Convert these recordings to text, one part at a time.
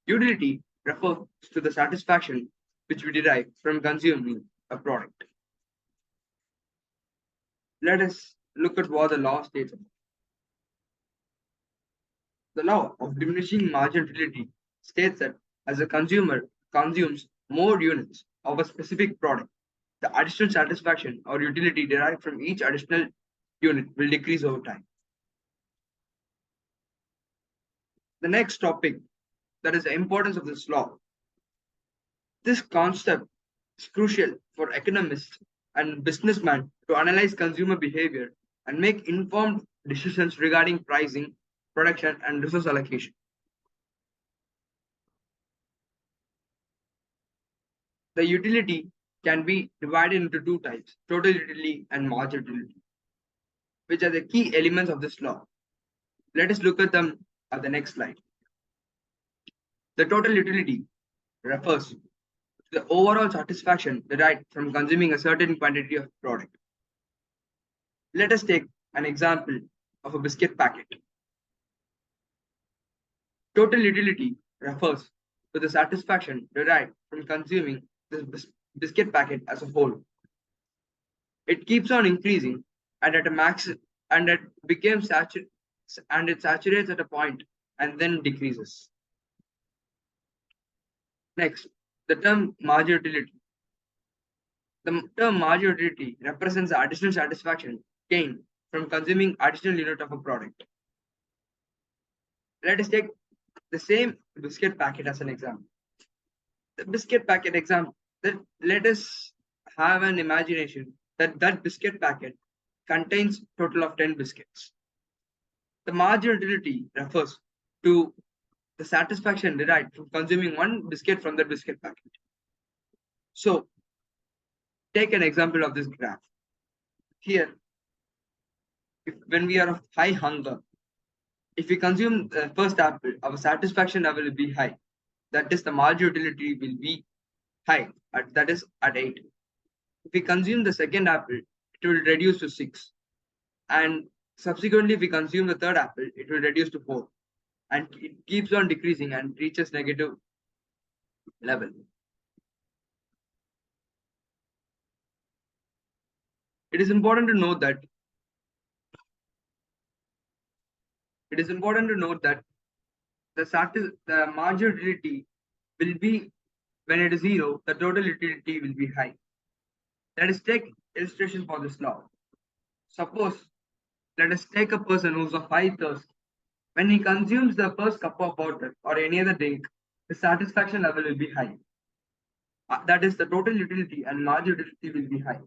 Utility refers to the satisfaction which we derive from consuming a product. Let us look at what the law states. The law of diminishing marginal utility states that as a consumer consumes more units of a specific product, the additional satisfaction or utility derived from each additional unit will decrease over time. The next topic, that is the importance of this law. This concept is crucial for economists and businessmen to analyze consumer behavior and make informed decisions regarding pricing, production, and resource allocation. The utility can be divided into two types, total utility and marginal utility, which are the key elements of this law. Let us look at them at the next slide. The total utility refers to the overall satisfaction derived from consuming a certain quantity of product. Let us take an example of a biscuit packet. Total utility refers to the satisfaction derived from consuming this biscuit packet as a whole. It keeps on increasing and at a max and it becomes saturated and it saturates at a point and then decreases. Next, the term marginal utility. The term marginal utility represents the additional satisfaction gained from consuming additional unit of a product. Let us take the same biscuit packet as an example. The biscuit packet example, let us have an imagination that that biscuit packet contains total of 10 biscuits. The marginal utility refers to the satisfaction derived from consuming one biscuit from the biscuit packet. So, take an example of this graph. Here, when we are of high hunger, if we consume the first apple, our satisfaction level will be high. That is, the marginal utility will be high, that is at 8. If we consume the second apple, it will reduce to 6. And subsequently, if we consume the third apple, it will reduce to 4. And it keeps on decreasing and reaches negative level. It is important to note that the marginal utility will be, when it is 0, the total utility will be high. Let us take illustration for this law. Suppose, let us take a person who's of high thirst. When he consumes the first cup of water or any other drink, the satisfaction level will be high. That is, the total utility and marginal utility will be high.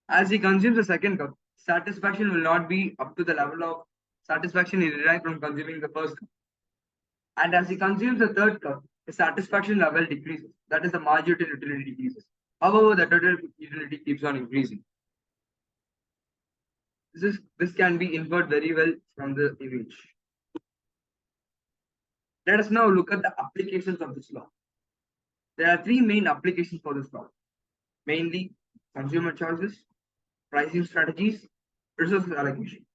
As he consumes the second cup, satisfaction will not be up to the level of satisfaction he derived from consuming the first cup. And as he consumes the third cup, the satisfaction level decreases. That is, the marginal utility decreases. However, the total utility keeps on increasing. This can be inferred very well from the image. Let us now look at the applications of this law. There are 3 main applications for this law, mainly consumer choices, pricing strategies, resource allocation.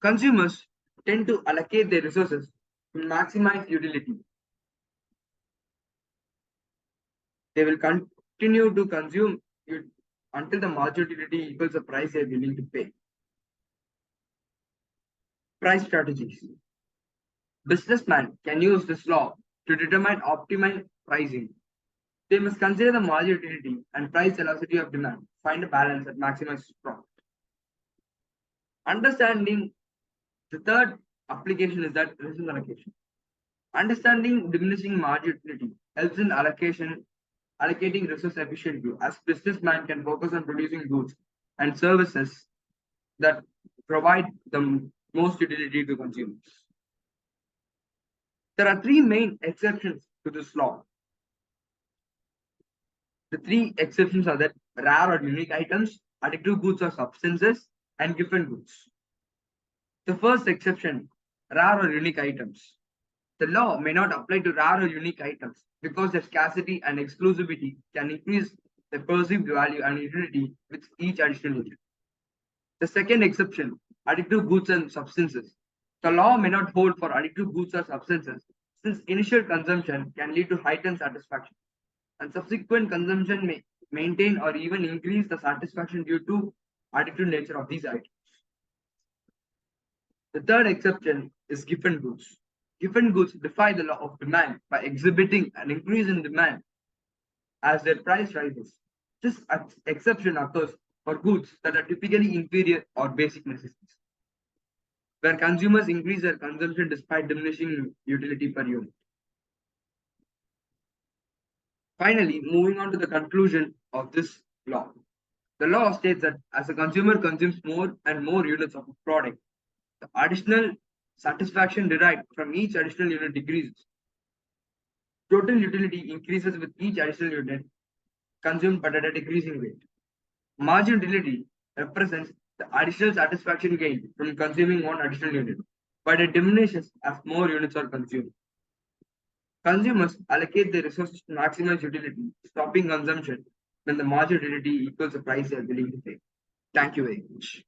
Consumers tend to allocate their resources to maximize utility. They will continue to consume until the marginal utility equals the price they are willing to pay. Price strategies. Businessmen can use this law to determine optimal pricing. They must consider the marginal utility and price elasticity of demand, find a balance that maximizes profit. Understanding the third application is that resource allocation. Understanding diminishing marginal utility helps in allocating resources efficiently, as businessmen can focus on producing goods and services that provide the most utility to consumers. There are 3 main exceptions to this law. The 3 exceptions are that rare or unique items, addictive goods or substances, and given goods. The first exception, rare or unique items. The law may not apply to rare or unique items because their scarcity and exclusivity can increase the perceived value and utility with each additional unit. The second exception, addictive goods and substances. The law may not hold for addictive goods or substances since initial consumption can lead to heightened satisfaction, and subsequent consumption may maintain or even increase the satisfaction due to addictive nature of these items. The third exception is giffen goods. Giffen goods defy the law of demand by exhibiting an increase in demand as their price rises. This exception occurs for goods that are typically inferior or basic necessities, where consumers increase their consumption despite diminishing utility per unit. Finally, moving on to the conclusion of this law. The law states that as a consumer consumes more and more units of a product, the additional satisfaction derived from each additional unit decreases. Total utility increases with each additional unit consumed but at a decreasing rate. Marginal utility represents the additional satisfaction gained from consuming one additional unit, but it diminishes as more units are consumed. Consumers allocate their resources to maximize utility, stopping consumption when the marginal utility equals the price they are willing to pay. Thank you very much.